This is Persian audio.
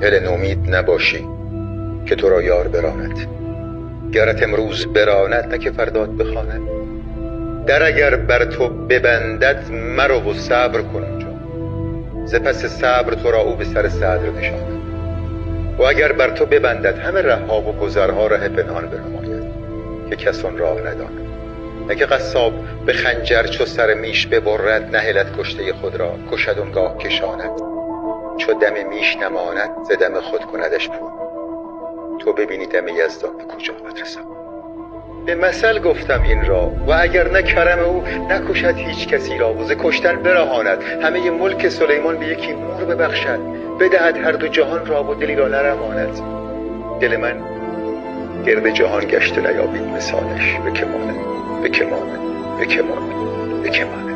هل نومید نباشی که تو را یار براند. گرت امروز براند نه که فردات بخواند. در اگر بر تو ببندد مرو و صبر کن آنجا، ز پس صبر تو را او به سر صدر نشاند. و اگر بر تو ببندد همه رهها و گذرها ره پنهان بنماید که کس آن راه نداند. نه که قصاب به خنجر چو سر میش ببرد، نهلد کشته خود را کشد آنگاه کشاند. چو دم میش نماند ز دم خود کندش پور، تو ببینی دم یزدان به کجا رسد. به مثل گفتم این را و اگر نه کرم او نکشد هیچ کسی را و ز کشتن برهاند. همه ملک سلیمان به یکی مور ببخشد، بدهد هر دو جهان را و دلی را نرماند. دل من گرد جهان گشت و نیابید مثالش، به که ماند به که ماند به که ماند به که ماند.